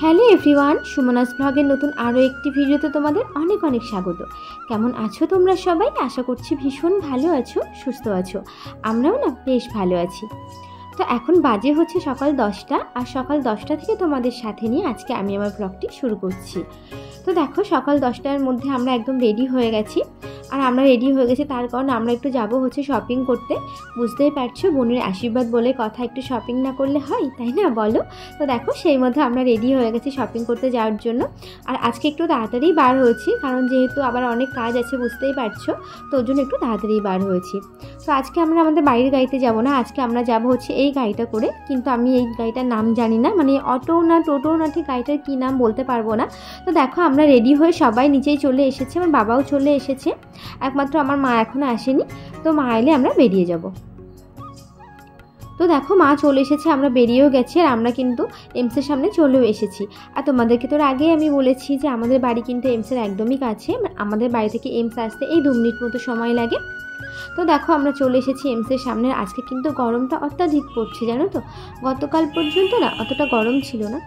Hello everyone, Sumana's ব্লগের নতুন আরও একটি ভিডিওতে তোমাদের অনেক অনেক স্বাগত। কেমন আছো তোমরা সবাই? আশা করছি ভীষণ ভালো আছো, সুস্থ আছো। আমরাও না বেশ ভালো আছি। তো এখন বাজে হচ্ছে সকাল 10টা, আর সকাল 10টা থেকে তোমাদের সাথে নিয়ে আজকে আমি আমার ব্লগটি শুরু করছি। তো দেখো, সকাল 10টার মধ্যে আমরা একদম রেডি হয়ে গেছি। আর আমরা রেডি হয়ে গেছি তার কারণ আমরা একটু যাব হচ্ছে শপিং করতে। বুঝতেই পারছো, বোনের আশীর্বাদ বলে কথা, একটু শপিং না করলে হয়, তাই না বলো? তো দেখো, সেই মধ্যে আমরা রেডি হয়ে গেছি শপিং করতে যাওয়ার জন্য। আর আজকে একটু তাড়াতাড়ি বার হয়েছি, কারণ যেহেতু আবার অনেক কাজ আছে, বুঝতেই পারছো, তো ওর জন্য একটু তাড়াতাড়ি বার হয়েছি। তো আজকে আমরা আমাদের বাড়ির গাড়িতে যাব না, আজকে আমরা যাব হচ্ছে এই গাড়িটা করে। কিন্তু আমি এই গাড়িটার নাম জানি না, মানে অটো না টোটো না, ঠিক গাড়িটার কী নাম বলতে পারবো না। তো দেখো, আমরা রেডি হয়ে সবাই নিচেই চলে এসেছে, আমার বাবাও চলে এসেছে, একমাত্র আমার মা এখনও আসেনি। তো মা এলে আমরা বেরিয়ে যাব। তো দেখো, মা চলে এসেছে, আমরা বেরিয়েও গেছি, আর আমরা কিন্তু এমসের সামনে চলেও এসেছি। আর তোমাদেরকে তো আগেই আমি বলেছি যে আমাদের বাড়ি কিন্তু এমসের একদমই কাছে, আমাদের বাড়ি থেকে এমস আসতে এই 2 মিনিট মতো সময় লাগে। তো দেখো, আমরা চলে এসেছি এমসের সামনে। আজকে কিন্তু গরমটা অত্যাধিক পড়ছে, জানো তো। গতকাল পর্যন্ত না অতটা গরম ছিল না,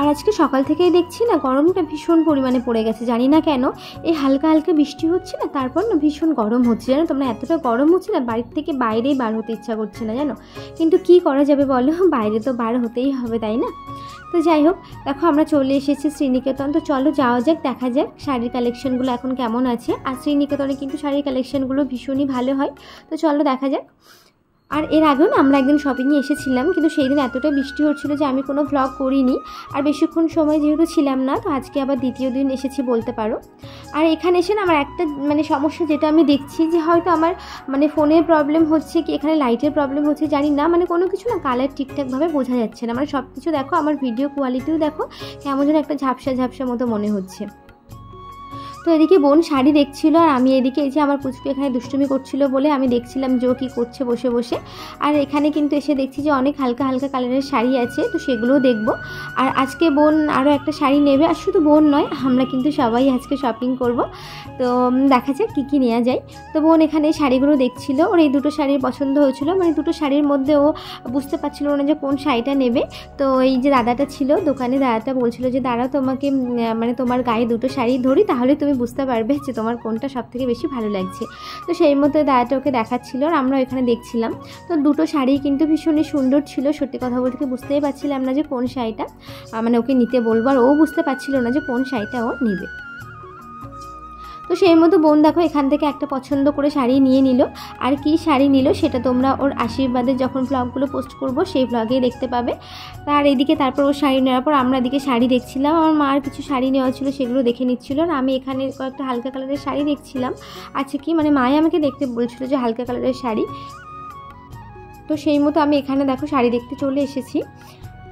আর আজকে সকাল থেকেই দেখছি না গরমটা ভীষণ পরিমাণে পড়ে গেছে। জানি না কেন, এই হালকা হালকা বৃষ্টি হচ্ছে না, তারপর না ভীষণ গরম হচ্ছে, জানো তোমরা। এতটা গরম হচ্ছে না, বাড়ির থেকে বাইরেই বার হতে ইচ্ছা করছে না, জানো। কিন্তু কি করা যাবে বলো, বাইরে তো বার হতেই হবে, তাই না? তো যাই হোক, দেখো আমরা চলে এসেছি শ্রীনিকেতন। তো চলো যাওয়া যাক, দেখা যাক শাড়ির কালেকশনগুলো এখন কেমন আছে। আর শ্রীনিকেতনে কিন্তু শাড়ির কালেকশনগুলো ভীষণই ভালো হয়। তো চলো দেখা যাক। আর এর আগেও না আমরা একদিন শপিংয়ে এসেছিলাম, কিন্তু সেই দিন এতটা বৃষ্টি হচ্ছিলো যে আমি কোনো ভ্লগ করিনি। আর বেশিক্ষণ সময় যেহেতু ছিলাম না, তো আজকে আবার দ্বিতীয় দিন এসেছি বলতে পারো। আর এখানে এসে না আমার একটা সমস্যা যেটা আমি দেখছি, যে হয়তো আমার ফোনের প্রবলেম হচ্ছে কি এখানে লাইটের প্রবলেম হচ্ছে জানি না, কোনো কিছু না কালার ঠিকঠাকভাবে বোঝা যাচ্ছে না। সব কিছু দেখো, আমার ভিডিও কোয়ালিটিও দেখো কেমন যেন একটা ঝাপসা ঝাপসা মতো মনে হচ্ছে। তো এদিকে বোন শাড়ি দেখছিল, আর আমি এদিকে এই যে আমার পুচকু এখানে দুষ্টুমি করছিল বলে আমি দেখছিলাম যে ও কী করছে বসে বসে। আর এখানে কিন্তু এসে দেখছি যে অনেক হালকা হালকা কালারের শাড়ি আছে, তো সেগুলোও দেখবো। আর আজকে বোন আরও একটা শাড়ি নেবে, আর শুধু বোন নয়, আমরা কিন্তু সবাই আজকে শপিং করব। তো দেখা যাক কী কী নেওয়া যায়। তো বোন এখানে শাড়িগুলো দেখছিল, ওর এই দুটো শাড়ির পছন্দ হয়েছিল, দুটো শাড়ির মধ্যে ও বুঝতে পারছিল না যে কোন শাড়িটা নেবে। তো এই যে দাদাটা ছিল দোকানে, দাদাটা বলছিল যে দাঁড়াও, তোমাকে তোমার গায়ে দুটো শাড়ি ধরি, তাহলে তুমি বুঝতে পারবে যে তোমার কোনটা সব থেকে বেশি ভালো লাগছে। তো সেই মতো দাদাটা ওকে দেখাচ্ছিল, আর আমরা এখানে দেখছিলাম। তো দুটো শাড়ি কিন্তু ভীষণই সুন্দর ছিল। সত্যি কথা বলতে বুঝতেই পারছিলাম না যে কোন শাড়িটা ওকে নিতে বলবো, আর ও বুঝতে পারছিল না যে কোন শাড়িটা ও নেবে। তো সেই মতো বোন দেখো এখান থেকে একটা পছন্দ করে শাড়ি নিয়ে নিল। আর কি শাড়ি নিল সেটা তোমরা ওর আশীর্বাদের যখন ব্লগগুলো পোস্ট করব সেই ব্লগেই দেখতে পাবে। তার এদিকে তারপর ওর শাড়ি নেওয়ার পর আমরা এদিকে শাড়ি দেখছিলাম। আমার মার কিছু শাড়ি নেওয়া ছিল, সেগুলো দেখে নিচ্ছিল, আর আমি এখানে কয়েকটা হালকা কালারের শাড়ি দেখছিলাম। আচ্ছা কি মায়ে আমাকে দেখতে বলছিল যে হালকা কালারের শাড়ি। তো সেই মতো আমি এখানে দেখো শাড়ি দেখতে চলে এসেছি।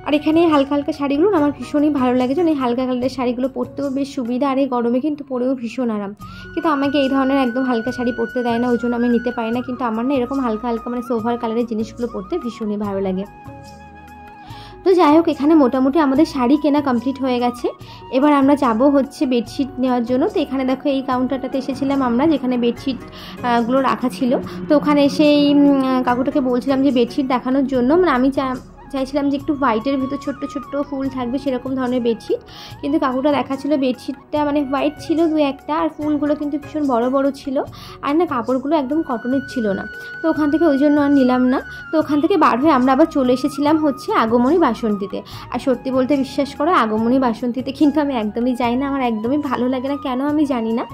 আর এখানে এই হালকা হালকা শাড়িগুলো আমার ভীষণই ভালো লাগে, যেন এই হালকা কালারের শাড়িগুলো পরতেও বেশ সুবিধা, আর এই গরমে কিন্তু পরেও ভীষণ আরাম। কিন্তু আমাকে এই ধরনের একদম হালকা শাড়ি পরতে দেয় না, ওই জন্য আমি নিতে পারি না। কিন্তু আমার না এরকম হালকা হালকা সোভার কালারের জিনিসগুলো পরতে ভীষণই ভালো লাগে। তো যাই হোক, এখানে মোটামুটি আমাদের শাড়ি কেনা কমপ্লিট হয়ে গেছে। এবার আমরা যাব হচ্ছে বেডশিট নেওয়ার জন্য। তো এখানে দেখো এই কাউন্টারটাতে এসেছিলাম আমরা, যেখানে বেডশিটগুলো রাখা ছিল। তো ওখানে এসে এই কাকুটাকে বলছিলাম যে বেডশিট দেখানোর জন্য, আমি চাইছিলাম যে একটু হোয়াইটের ভিতর ছোট্ট ছোট্ট ফুল থাকবে সেরকম ধরনের বেডশিট। কিন্তু কাকুটা দেখাচ্ছিল বেডশিটটা হোয়াইট ছিল 2-1টা, আর ফুলগুলো কিন্তু ভীষণ বড় বড় ছিল, আর না কাপড়গুলো একদম কটনের ছিল না। তো ওখান থেকে ওই জন্য আর নিলাম না। তো ওখান থেকে বার হয়ে আমরা আবার চলে এসেছিলাম হচ্ছে আগমনী বাসন্তীতে। আর সত্যি বলতে বিশ্বাস করো, আগমনী বাসন্তীতে কিন্তু আমি একদমই যাই না, আমার একদমই ভালো লাগে না, কেন আমি জানি না।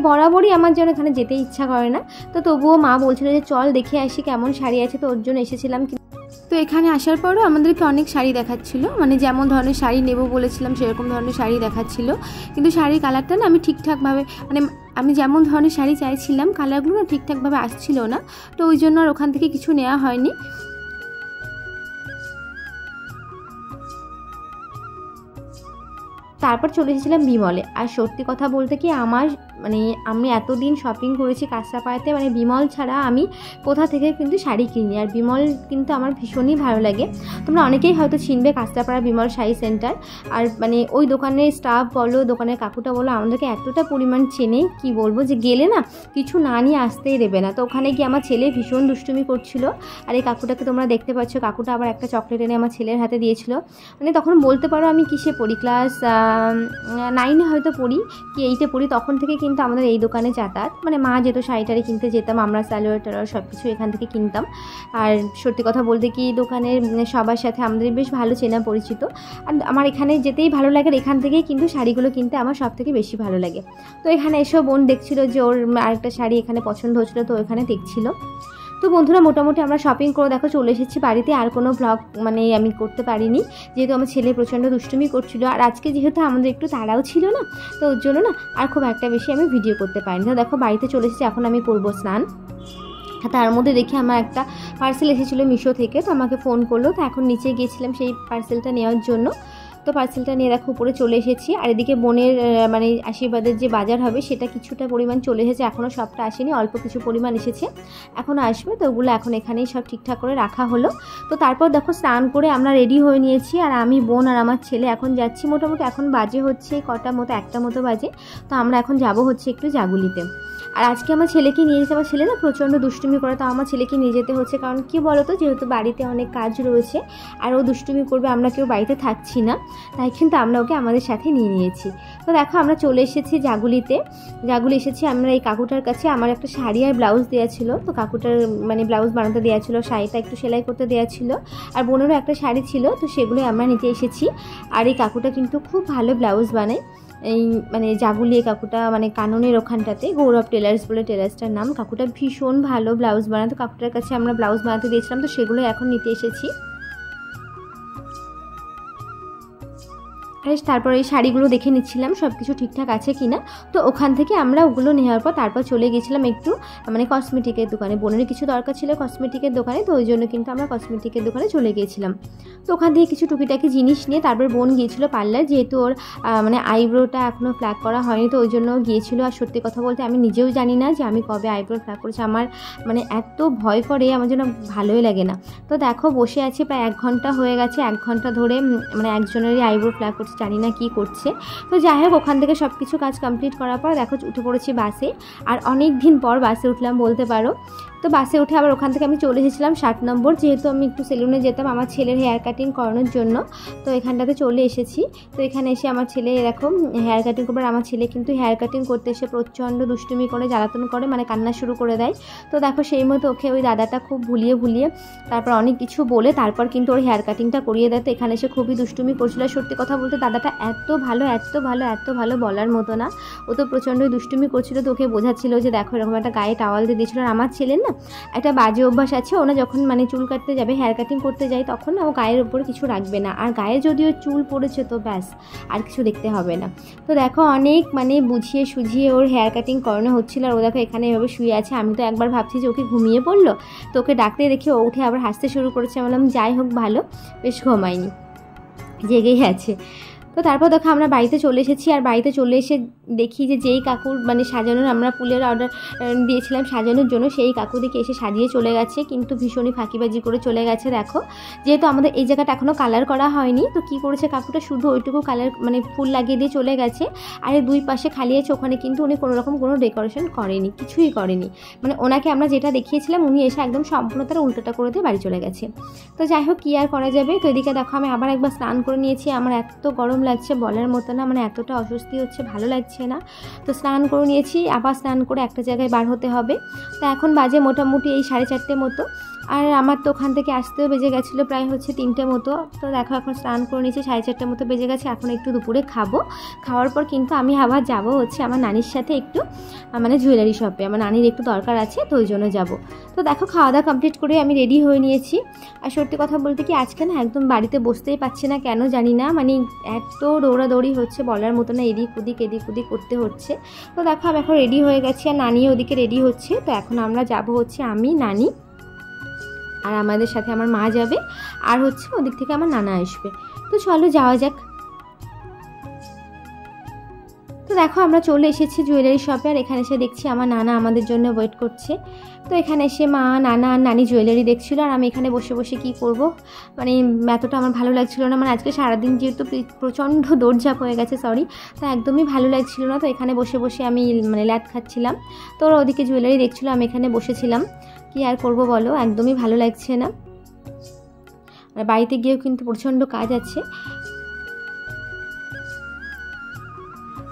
বরাবরই আমার যেন এখানে যেতে ইচ্ছা করে না। তো তবুও মা বলছিল যে চল দেখে আসি কেমন শাড়ি আছে, তো ওর জন্য এসেছিলাম। তো এখানে আসার পরও আমাদেরকে অনেক শাড়ি দেখাচ্ছিল, যেমন ধরনের শাড়ি নেব বলেছিলাম সেরকম ধরনের শাড়ি দেখাচ্ছিল। কিন্তু শাড়ির কালারটা না আমি ঠিকঠাকভাবে আমি যেমন ধরনের শাড়ি চাইছিলাম কালারগুলো না ঠিকঠাকভাবে আসছিল না। তো ওই জন্য আর ওখান থেকে কিছু নেওয়া হয়নি। তারপর চলে এসেছিলাম বিমলে। আর সত্যি কথা বলতে কি, আমার মানে আমি এতদিন শপিং করেছি কাঁচরাপাড়াতে, মানে বিমল ছাড়া আমি কোথা থেকে কিন্তু শাড়ি কিনি, আর বিমল কিন্তু আমার ভীষণই ভালো লাগে। তোমরা অনেকেই হয়তো চিনবে কাঁচরাপাড়া বিমল শাড়ি সেন্টার। আর মানে ওই দোকানের স্টাফ বলো, দোকানের কাকুটা বলো, আমাদেরকে এতটা পরিমাণ চেনে কি বলবো, যে গেলে না কিছু না নিয়ে আসতেই দেবে না। তো ওখানে গিয়ে আমার ছেলে ভীষণ দুষ্টুমি করছিল, আর এই কাকুটাকে তোমরা দেখতে পাচ্ছ, কাকুটা আবার একটা চকলেট এনে আমার ছেলের হাতে দিয়েছিল। মানে তখন বলতে পারো আমি কিসে পড়ি, ক্লাস 9-এ হয়তো পড়ি কি 8-এ পড়ি। তখন থেকে কিন্তু আমাদের এই দোকানে যাতায়াত, মানে মা যেত শাড়িটারি কিনতে যেতাম, আমরা সালোয়ার টালোয়ার সব কিছু এখান থেকে কিনতাম। আর সত্যি কথা বলতে কি দোকানের সবার সাথে আমাদের বেশ ভালো চেনা পরিচিত, আর আমার এখানে যেতেই ভালো লাগে, এখান থেকেই কিন্তু শাড়িগুলো কিনতে আমার সব থেকে বেশি ভালো লাগে। তো এখানে এসেও বোন দেখছিল যে ওর আরেকটা শাড়ি এখানে পছন্দ হচ্ছিলো, তো এখানে দেখছিল। তো বন্ধুরা মোটামুটি আমরা শপিং করে দেখো চলে এসেছি বাড়িতে। আর কোনো ব্লগ মানে আমি করতে পারিনি, যেহেতু আমার ছেলে প্রচণ্ড দুষ্টুমি করছিল, আর আজকে যেহেতু আমাদের একটু তাড়াও ছিল না, তো ওর জন্য না আর খুব একটা বেশি আমি ভিডিও করতে পারিনি। তো দেখো বাড়িতে চলে এসেছি, এখন আমি করবো স্নান। তার মধ্যে দেখি আমার একটা পার্সেল এসেছিলো মিশো থেকে, তো আমাকে ফোন করলো, তো এখন নিচে গিয়েছিলাম সেই পার্সেলটা নেওয়ার জন্য। তো পার্সেলটা নিয়ে দেখো উপরে চলে এসেছি। আর এদিকে বোনের মানে আশীর্বাদের যে বাজার হবে সেটা কিছুটা পরিমাণ চলে এসেছে, এখনও সবটা আসেনি, অল্প কিছু পরিমাণ এসেছে, এখনও আসবে। তো ওগুলো এখন এখানেই সব ঠিকঠাক করে রাখা হলো। তো তারপর দেখো স্নান করে আমরা রেডি হয়ে নিয়েছি, আর আমি বোন আর আমার ছেলে এখন যাচ্ছি। মোটামুটি এখন বাজে হচ্ছে কটা মতো, 1টা মতো বাজে। তো আমরা এখন যাব হচ্ছে একটু জাগুলিতে। আর আজকে আমার ছেলেকে নিয়ে যেতে, আমার ছেলে না প্রচণ্ড দুষ্টুমি করে, তো আমার ছেলেকে নিয়ে যেতে হচ্ছে, কারণ কি বলো তো, যেহেতু বাড়িতে অনেক কাজ রয়েছে আর ও দুষ্টুমি করবে, আমরা কেউ বাড়িতে থাকছি না, তাই কিন্তু আমরা ওকে আমাদের সাথে নিয়ে নিয়েছি। তো দেখো আমরা চলে এসেছি জাগুলি এসেছি আমরা এই কাকুটার কাছে। আমার একটা শাড়ি আর ব্লাউজ দেওয়া ছিল, তো কাকুটার মানে ব্লাউজ বানাতে দেওয়া ছিল, শাড়িটা একটু সেলাই করতে দেওয়া ছিল, আর বোনেরও একটা শাড়ি ছিল, তো সেগুলোই আমরা নিতে এসেছি। আর এই কাকুটা কিন্তু খুব ভালো ব্লাউজ বানায়, এই মানে জাগুলিয়ে কাকুটা, মানে কাননের ওখানটাতে গৌরব টেলার্স বলে টেলার্সটার নাম। কাকুটা ভীষণ ভালো ব্লাউজ বানাতো, কাকুটার কাছে আমরা ব্লাউজ বানাতে দিয়েছিলাম, তো সেগুলো এখন নিতে এসেছি। তারপর এই শাড়িগুলো দেখে নিচ্ছিলাম সব কিছু ঠিকঠাক আছে কিনা। তো ওখান থেকে আমরা ওগুলো নেওয়ার পর তারপর চলে গেছিলাম একটু মানে কসমেটিকের দোকানে, বোনেরই কিছু দরকার ছিল কসমেটিকের দোকানে, তো ওই জন্য কিন্তু আমরা কসমেটিকের দোকানে চলে গিয়েছিলাম। তো ওখান থেকে কিছু টুকিটাকি জিনিস নিয়ে তারপর বোন গিয়েছিল পার্লার, যেহেতু ওর মানে আইব্রোটা এখনও ফ্ল্যাগ করা হয়নি, তো ওই জন্য গিয়েছিল। আর সত্যি কথা বলতে আমি নিজেও জানি না যে আমি কবে আইব্রো ফ্ল্যাগ করেছি, আমার মানে এত ভয় করে, আমার জন্য ভালোই লাগে না। তো দেখো বসে আছি প্রায় 1 ঘন্টা হয়ে গেছে, 1 ঘন্টা ধরে মানে একজনেরই আইব্রো ফ্ল্যাগ করছে, জানি না কি করছে। তো যাই হোক ওখান থেকে সব কিছু কাজ কমপ্লিট করার পর দেখো উঠে পড়েছি বাসে, আর অনেক দিন পর বাসে উঠলাম বলতে পারো। তো বাসে উঠে আবার ওখান থেকে আমি চলে এসেছিলাম 7 নম্বর, যেহেতু আমি একটু সেলুনে যেতাম আমার ছেলের হেয়ার কাটিং করানোর জন্য, তো এখানটাতে চলে এসেছি। তো এখানে এসে আমার ছেলে এরকম হেয়ার কাটিং করবার, আমার ছেলে কিন্তু হেয়ার কাটিং করতে এসে প্রচণ্ড দুষ্টুমি করে, জ্বালাতন করে, মানে কান্না শুরু করে দেয়। তো দেখো সেই মতো ওকে ওই দাদাটা খুব ভুলিয়ে তারপর অনেক কিছু বলে তারপর কিন্তু ওর হেয়ার কাটিংটা করিয়ে দেয়। তো এখানে এসে খুবই দুষ্টুমি করছিল। সত্যি কথা বলতে দাদাটা এত ভালো বলার মতো না, ও তো প্রচণ্ড দুষ্টুমি করছিল। তো ওকে বোঝাচ্ছিল যে দেখো এরকম একটা গায়ে টাওয়াল দিয়ে দিয়েছিল। আর আমার ছেলের না একটা বাজে অভ্যাস আছে, ওনা যখন মানে চুল কাটতে যাবে, হেয়ার কাটিং করতে যায়, তখন না ও গায়ের উপরে কিছু রাখবে না, আর গায়ে যদিও চুল পড়েছে তো ব্যাস আর কিছু দেখতে হবে না। তো দেখো অনেক মানে বুঝিয়ে সুঝিয়ে ওর হেয়ার কাটিং করানো হচ্ছিল, আর ও দেখো এখানে এভাবে শুয়ে আছে। আমি তো একবার ভাবছি যে ওকে ঘুমিয়ে পড়লো, তো ওকে ডাকতে দেখে ও উঠে আবার হাসতে শুরু করেছে। আমি বললাম যাই হোক ভালো, বেশ ঘুমায়নি, জেগেই আছে। তো তারপর দেখো আমরা বাড়িতে চলে এসেছি, আর বাড়িতে চলে এসে দেখি যে যেই কাকুর মানে সাজানোর আমরা ফুলের অর্ডার দিয়েছিলাম সাজানোর জন্য, সেই কাকু দেখে এসে সাজিয়ে চলে গেছে, কিন্তু ভীষণই ফাঁকিবাজি করে চলে গেছে। দেখো যেহেতু আমাদের এই জায়গাটা এখনও কালার করা হয়নি, তো কী করেছে কাকুটা শুধু ওইটুকু কালার মানে ফুল লাগিয়ে দিয়ে চলে গেছে, আর এই 2 পাশে খালি আছে, ওখানে কিন্তু উনি কোনোরকম কোনো ডেকোরেশন করেনি, কিছুই করেনি। মানে ওনাকে আমরা যেটা দেখিয়েছিলাম উনি এসে একদম সম্পূর্ণ তার উল্টোটা করে দিয়ে বাড়ি চলে গেছে। তো যাই হোক কী আর করা যাবে। তো এদিকে দেখো আমি আবার একবার স্নান করে নিয়েছি, আমার এত গরম লাগছে বলার মতো না, মানে এতটা অস্বস্তি হচ্ছে, ভালো লাগছে না। তো স্নান করে নিয়েছি, আবার স্নান করে একটা জায়গায় বার হতে হবে। তো এখন বাজে মোটামুটি এই 4:30 মতো, আর আমার তো ওখান থেকে আসতেও বেজে গেছিলো প্রায় হচ্ছে 3টে মতো। তো দেখো এখন স্নান করে নিয়েছি, 4:30 মতো বেজে গেছে। এখন একটু দুপুরে খাবো, খাওয়ার পর কিন্তু আমি আবার যাবো হচ্ছে আমার নানির সাথে একটু মানে জুয়েলারি শপে, আমার নানির একটু দরকার আছে, তো ওই জন্য যাবো। তো দেখো খাওয়া দাওয়া কমপ্লিট করে আমি রেডি হয়ে নিয়েছি। আর সত্যি কথা বলতে কি আজকে না একদম বাড়িতে বসতেই পারছি না, কেন জানি না, মানে এত দৌড়াদৌড়ি হচ্ছে বলার মতো না, এদিক ওদিক করতে হচ্ছে। তো দেখো আমি এখন রেডি হয়ে গেছি, আর নানি ওদিকে রেডি হচ্ছে। তো এখন আমরা যাবো হচ্ছে আমি, নানি, আর আমাদের সাথে আমার মা যাবে, আর হচ্ছে ওদিক থেকে আমার নানা আসবে। তো চলো যাওয়া যাক। তো দেখো আমরা চলে এসেছি জুয়েলারি শপে, আর এখানে এসে দেখছি আমার নানা আমাদের জন্য ওয়েট করছে। তো এখানে এসে মা, নানা আর নানি জুয়েলারি দেখছিলো, আর আমি এখানে বসে বসে কী করব, মানে এতটা আমার ভালো লাগছিলো না। মানে আজকে সারাদিন যেহেতু প্রচণ্ড দৌড়ঝাঁপ হয়ে গেছে, সরি, তো একদমই ভালো লাগছিলো না। তো এখানে বসে বসে আমি মানে ল্যাদ খাচ্ছিলাম। তো ওরা ওদিকে জুয়েলারি দেখছিলো, আমি এখানে বসেছিলাম। কি আর করব বলো, একদমই ভালো লাগছে না। আর বাড়িতে গিয়েও কিন্তু প্রচণ্ড কাজ আছে।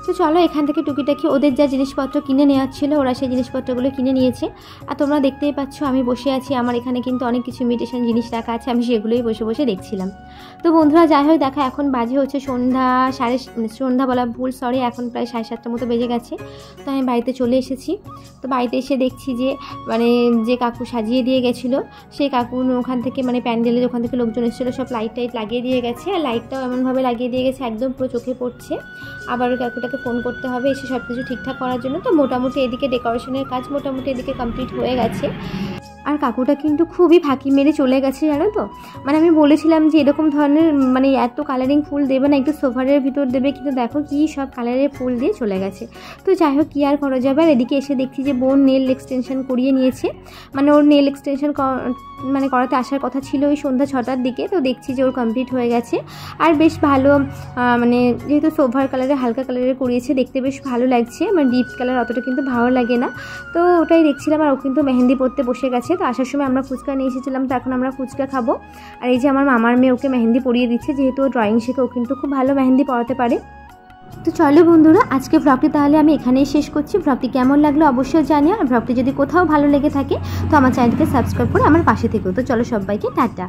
তো চলো এখান থেকে টুকিটাকি ওদের যা জিনিসপত্র কিনে নেওয়ার ছিল ওরা সেই জিনিসপত্রগুলো কিনে নিয়েছে। আর তোমরা দেখতেই পাচ্ছ আমি বসে আছি, আমার এখানে কিন্তু অনেক কিছু ইমিটেশন জিনিস রাখা আছে, আমি সেগুলোই বসে বসে দেখছিলাম। তো বন্ধুরা যাই হোক, দেখা এখন বাজে হচ্ছে সন্ধ্যা বলা ভুল, সরি, এখন প্রায় 7:30টার মতো বেজে গেছে। তো আমি বাড়িতে চলে এসেছি। তো বাড়িতে এসে দেখছি যে মানে যে কাকু সাজিয়ে দিয়ে গেছিলো, সেই কাকু ওখান থেকে মানে প্যান্ডেলের ওখান থেকে লোকজন এসেছিলো, সব লাইট টাইট লাগিয়ে দিয়ে গেছে। আর লাইটটাও এমনভাবে লাগিয়ে দিয়ে গেছে একদম পুরো চোখে পড়ছে। আবার ওই কাকুটাকে ফোন করতে হবে এসে সব কিছু ঠিকঠাক করার জন্য। তো মোটামুটি এদিকে ডেকোরেশনের কাজ মোটামুটি এদিকে কমপ্লিট হয়ে গেছে। আর কাকুটা কিন্তু খুবই ফাঁকি মেরে চলে গেছে, জানো তো। মানে আমি বলেছিলাম যে এরকম ধরনের মানে এত কালারিং ফুল দেবে না, একটু সোফারের ভিতর দেবে, কিন্তু দেখো কি সব কালারের ফুল দিয়ে চলে গেছে। তো যাই হোক, কী আর করা যাবে। আর এদিকে এসে দেখছি যে বোন নেল এক্সটেনশন করিয়ে নিয়েছে, মানে ওর নেল এক্সটেনশন মানে করাতে আসার কথা ছিল ওই সন্ধ্যা 6টার দিকে। তো দেখছি যে ওর কমপ্লিট হয়ে গেছে। আর বেশ ভালো, মানে যেহেতু সোভার কালারের হালকা কালারের করিয়েছে, দেখতে বেশ ভালো লাগছে। আমার ডিপ কালার অতটা কিন্তু ভালো লাগে না। তো ওটাই দেখছিলাম। আর ও কিন্তু মেহেন্দি পরতে বসে গেছে। তো আসার সময় আমরা ফুচকা নিয়ে এসেছিলাম, তো এখন আমরা ফুচকা খাবো। আর এই যে আমার মামার মেয়ে ওকে মেহেন্দি পরিয়ে দিচ্ছে, যেহেতু ও ড্রয়িং শেখে, ও কিন্তু খুব ভালো মেহেন্দি পরাতে পারে। তো চলো বন্ধুরা, আজকে ব্লগটি তাহলে আমি এখানেই শেষ করছি। ব্লগটি কেমন লাগলো অবশ্যই জানিও। আর ব্লগটি যদি কোথাও ভালো লেগে থাকে তো আমার চ্যানেলটিকে সাবস্ক্রাইব করে আমার পাশে থেকো। তো চলো সবাইকে টাটা।